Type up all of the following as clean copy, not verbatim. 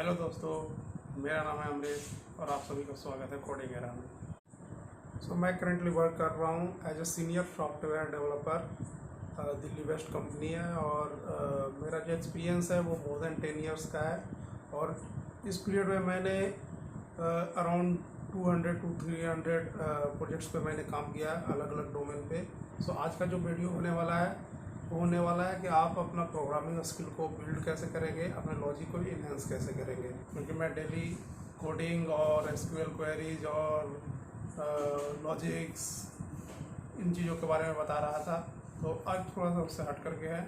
Hello दोस्तों, मेरा नाम है अमरीश और आप सभी का स्वागत है कोडिंग एरा में। मैं करंटली वर्क कर रहा हूँ as a senior software developer. Delhi west company है और मेरा जो एक्सपीरियंस है वो मोर देन 10 ईयर्स का है। और इस पीरियड में मैंने अराउंड 200 to 300 प्रोजेक्ट्स पे मैंने काम किया अलग अलग डोमेन पे। आज का जो वीडियो होने वाला है वो होने वाला है कि आप अपना प्रोग्रामिंग स्किल को बिल्ड कैसे करेंगे, अपने लॉजिक को इन्हेंस कैसे करेंगे। क्योंकि मैं डेली कोडिंग और एसक्यूएल क्वेरीज और लॉजिक्स इन चीज़ों के बारे में बता रहा था, तो आज थोड़ा सा उससे हट करके है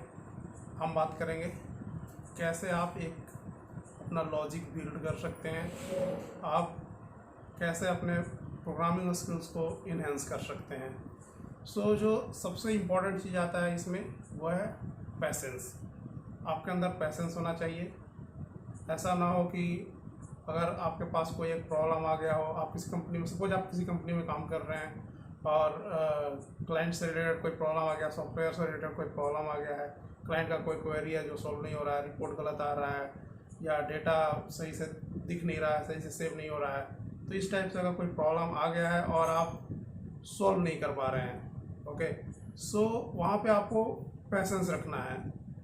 हम बात करेंगे कैसे आप एक अपना लॉजिक बिल्ड कर सकते हैं, आप कैसे अपने प्रोग्रामिंग स्किल्स को इन्हेंस कर सकते हैं। जो सबसे इम्पॉर्टेंट चीज़ आता है इसमें वो है पैसेंस। आपके अंदर पैसेंस होना चाहिए। ऐसा ना हो कि अगर आपके पास कोई एक प्रॉब्लम आ गया हो, आप किसी कंपनी में, सपोज आप किसी कंपनी में काम कर रहे हैं और क्लाइंट से रिलेटेड कोई प्रॉब्लम आ गया, सॉफ्टवेयर से रिलेटेड कोई प्रॉब्लम आ गया है, क्लाइंट का कोई क्वेरी है जो सॉल्व नहीं हो रहा है, रिपोर्ट गलत आ रहा है या डेटा सही से दिख नहीं रहा है, सही से सेव नहीं हो रहा है, तो इस टाइप से अगर कोई प्रॉब्लम आ गया है और आप सॉल्व नहीं कर पा रहे हैं, ओके, वहाँ पे आपको पैसेंस रखना है।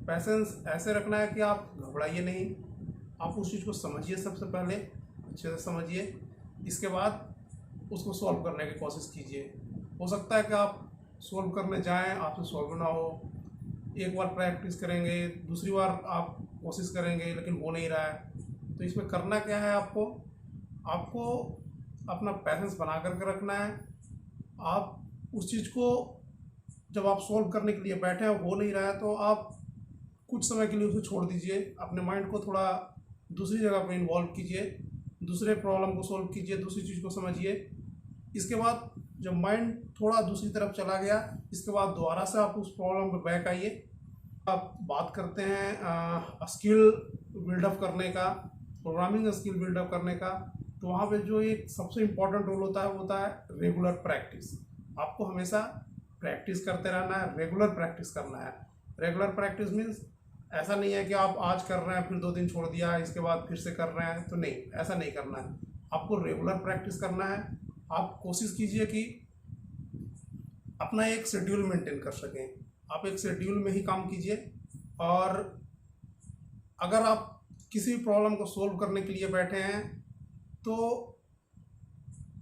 पैसेंस ऐसे रखना है कि आप घबराइए नहीं, आप उस चीज़ को समझिए, सबसे पहले अच्छे से समझिए, इसके बाद उसको सॉल्व करने की कोशिश कीजिए। हो सकता है कि आप सॉल्व करने जाएं, आपसे सॉल्व ना हो, एक बार प्रैक्टिस करेंगे, दूसरी बार आप कोशिश करेंगे लेकिन हो नहीं रहा है। तो इसमें करना क्या है, आपको अपना पैसेंस बना करके रखना है। आप उस चीज़ को जब आप सॉल्व करने के लिए बैठे हैं, हो नहीं रहा है, तो आप कुछ समय के लिए उसे छोड़ दीजिए, अपने माइंड को थोड़ा दूसरी जगह पर इन्वॉल्व कीजिए, दूसरे प्रॉब्लम को सॉल्व कीजिए, दूसरी चीज़ को समझिए। इसके बाद जब माइंड थोड़ा दूसरी तरफ चला गया, इसके बाद दोबारा से आप उस प्रॉब्लम पर बैक आइए। आप बात करते हैं स्किल बिल्डअप करने का, प्रोग्रामिंग स्किल बिल्डअप करने का, तो वहाँ पे जो एक सबसे इम्पॉर्टेंट रोल होता है वो होता है रेगुलर प्रैक्टिस। आपको हमेशा प्रैक्टिस करते रहना है, रेगुलर प्रैक्टिस करना है। रेगुलर प्रैक्टिस मीन्स ऐसा नहीं है कि आप आज कर रहे हैं फिर 2 दिन छोड़ दिया, इसके बाद फिर से कर रहे हैं, तो नहीं, ऐसा नहीं करना है। आपको रेगुलर प्रैक्टिस करना है। आप कोशिश कीजिए कि अपना एक शेड्यूल मेंटेन कर सकें, आप एक शेड्यूल में ही काम कीजिए। और अगर आप किसी प्रॉब्लम को सोल्व करने के लिए बैठे हैं, तो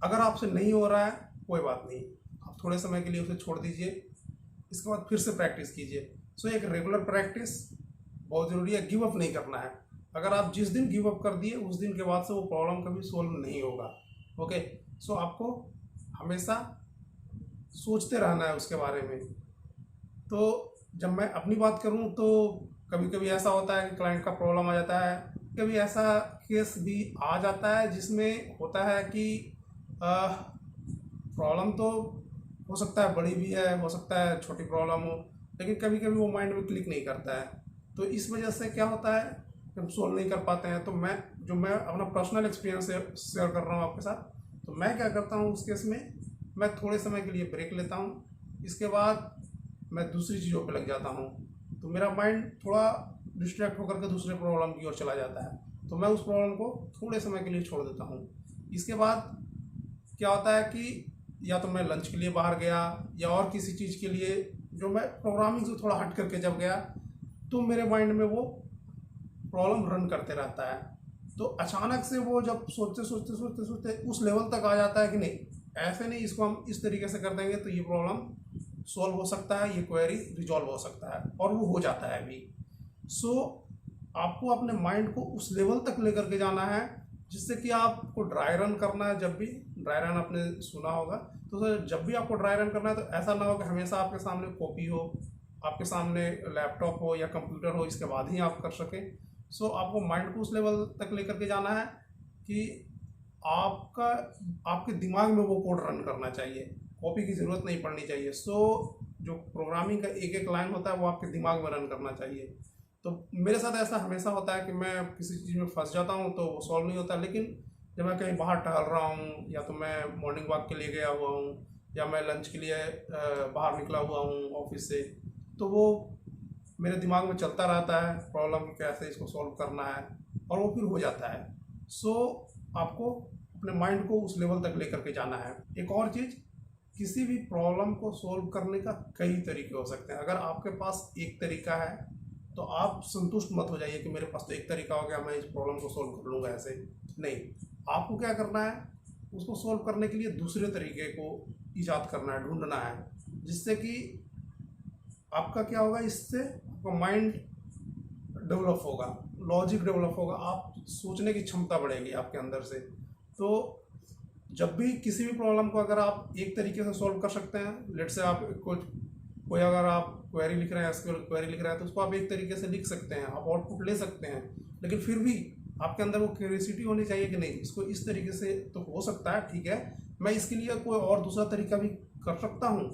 अगर आपसे नहीं हो रहा है कोई बात नहीं, आप थोड़े समय के लिए उसे छोड़ दीजिए, इसके बाद फिर से प्रैक्टिस कीजिए। एक रेगुलर प्रैक्टिस बहुत ज़रूरी है। गिव अप नहीं करना है। अगर आप जिस दिन गिव अप कर दिए उस दिन के बाद से वो प्रॉब्लम कभी सोल्व नहीं होगा, ओके। आपको हमेशा सोचते रहना है उसके बारे में। तो जब मैं अपनी बात करूं तो कभी कभी ऐसा होता है कि क्लाइंट का प्रॉब्लम आ जाता है, कभी ऐसा केस भी आ जाता है जिसमें होता है कि प्रॉब्लम तो हो सकता है बड़ी भी है, हो सकता है छोटी प्रॉब्लम हो, लेकिन कभी कभी वो माइंड में क्लिक नहीं करता है। तो इस वजह से क्या होता है कि हम सोल्व नहीं कर पाते हैं। तो मैं अपना पर्सनल एक्सपीरियंस शेयर कर रहा हूँ आपके साथ। तो मैं क्या करता हूँ उस केस में, मैं थोड़े समय के लिए ब्रेक लेता हूँ, इसके बाद मैं दूसरी चीज़ों पे लग जाता हूँ, तो मेरा माइंड थोड़ा डिस्ट्रैक्ट होकर के दूसरे प्रॉब्लम की ओर चला जाता है, तो मैं उस प्रॉब्लम को थोड़े समय के लिए छोड़ देता हूँ। इसके बाद क्या होता है कि या तो मैं लंच के लिए बाहर गया या और किसी चीज़ के लिए, जो मैं प्रोग्रामिंग से थोड़ा हट करके जब गया, तो मेरे माइंड में वो प्रॉब्लम रन करते रहता है। तो अचानक से वो जब सोचते सोचते सोचते सोचते उस लेवल तक आ जाता है कि नहीं, ऐसे नहीं, इसको हम इस तरीके से कर देंगे तो ये प्रॉब्लम सॉल्व हो सकता है, ये क्वेरी रिजॉल्व हो सकता है, और वो हो जाता है भी। आपको अपने माइंड को उस लेवल तक लेकर के जाना है जिससे कि आपको ड्राई रन करना है। जब भी ड्राई रन आपने सुना होगा, तो सर जब भी आपको ड्राई रन करना है तो ऐसा ना हो कि हमेशा आपके सामने कॉपी हो, आपके सामने लैपटॉप हो या कंप्यूटर हो, इसके बाद ही आप कर सकें। आपको माइंड को उस लेवल तक लेकर के जाना है कि आपके दिमाग में वो कोड रन करना चाहिए, कॉपी की ज़रूरत नहीं पड़नी चाहिए। जो प्रोग्रामिंग का एक एक लाइन होता है वो आपके दिमाग में रन करना चाहिए। तो मेरे साथ ऐसा हमेशा होता है कि मैं किसी चीज़ में फंस जाता हूँ तो वो सॉल्व नहीं होता, लेकिन जब मैं कहीं बाहर टहल रहा हूँ, या तो मैं मॉर्निंग वॉक के लिए गया हुआ हूँ, या मैं लंच के लिए बाहर निकला हुआ हूँ ऑफिस से, तो वो मेरे दिमाग में चलता रहता है प्रॉब्लम कैसे इसको सॉल्व करना है। और वो फिर हो जाता है। सो आपको अपने माइंड को उस लेवल तक लेकर के जाना है। एक और चीज़, किसी भी प्रॉब्लम को सोल्व करने का कई तरीके हो सकते हैं। अगर आपके पास एक तरीका है तो आप संतुष्ट मत हो जाइए कि मेरे पास तो एक तरीका हो गया, मैं इस प्रॉब्लम को सोल्व कर लूँगा ऐसे। नहीं, आपको क्या करना है, उसको सोल्व करने के लिए दूसरे तरीके को ईजाद करना है, ढूंढना है, जिससे कि आपका क्या होगा, इससे आपका माइंड डेवलप होगा, लॉजिक डेवलप होगा, आप सोचने की क्षमता बढ़ेगी आपके अंदर से। तो जब भी किसी भी प्रॉब्लम को अगर आप एक तरीके से सॉल्व कर सकते हैं, लेट से आप कोई अगर आप क्वेरी लिख रहे हैं, एसक्यूएल क्वेरी लिख रहे हैं, तो उसको आप एक तरीके से लिख सकते हैं, आप आउटपुट ले सकते हैं, लेकिन फिर भी आपके अंदर वो क्यूरियोसिटी होनी चाहिए कि नहीं, इसको इस तरीके से तो हो सकता है, ठीक है, मैं इसके लिए कोई और दूसरा तरीका भी कर सकता हूँ,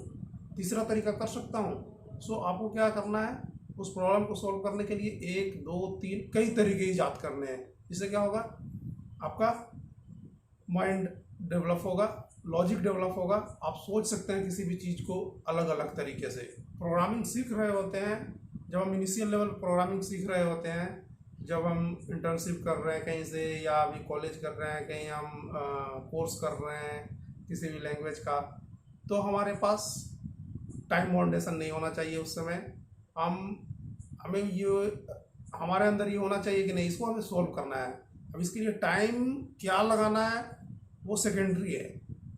तीसरा तरीका कर सकता हूँ। सो आपको क्या करना है, उस प्रॉब्लम को सॉल्व करने के लिए 1 2 3 कई तरीके ईजाद करने हैं। इससे क्या होगा, आपका माइंड डेवलप होगा, लॉजिक डेवलप होगा, आप सोच सकते हैं किसी भी चीज़ को अलग अलग तरीके से। प्रोग्रामिंग सीख रहे होते हैं, जब हम इनिशियल लेवल प्रोग्रामिंग सीख रहे होते हैं, जब हम इंटर्नशिप कर रहे हैं कहीं से, या अभी कॉलेज कर रहे हैं, कहीं हम कोर्स कर रहे हैं किसी भी लैंग्वेज का, तो हमारे पास टाइम बाउंडेशन नहीं होना चाहिए। उस समय हमें ये हमारे अंदर ये होना चाहिए कि नहीं, इसको हमें सोल्व करना है। अब इसके लिए टाइम क्या लगाना है वो सेकेंडरी है।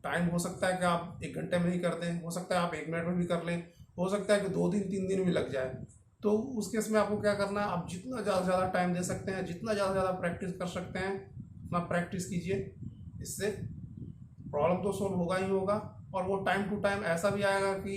टाइम हो सकता है कि आप 1 घंटे में ही कर दें, हो सकता है आप 1 मिनट में भी कर लें, हो सकता है कि 2 दिन 3 दिन भी लग जाए। तो उस केस में आपको क्या करना है, आप जितना ज़्यादा से ज़्यादा टाइम दे सकते हैं, जितना ज़्यादा से ज़्यादा प्रैक्टिस कर सकते हैं, उतना प्रैक्टिस कीजिए। इससे प्रॉब्लम तो सोल्व होगा ही होगा, और वो टाइम टू टाइम ऐसा भी आएगा कि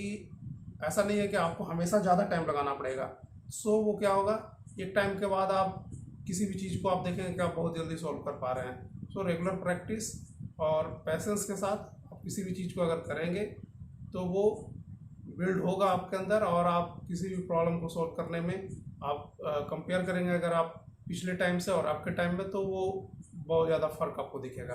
ऐसा नहीं है कि आपको हमेशा ज़्यादा टाइम लगाना पड़ेगा। सो वो क्या होगा, एक टाइम के बाद आप किसी भी चीज़ को आप देखेंगे कि आप बहुत जल्दी सॉल्व कर पा रहे हैं। सो रेगुलर प्रैक्टिस और पैसेंस के साथ आप किसी भी चीज़ को अगर करेंगे तो वो बिल्ड होगा आपके अंदर, और आप किसी भी प्रॉब्लम को सॉल्व करने में आप कंपेयर करेंगे अगर आप पिछले टाइम से और आपके टाइम में, तो वो बहुत ज़्यादा फर्क आपको दिखेगा।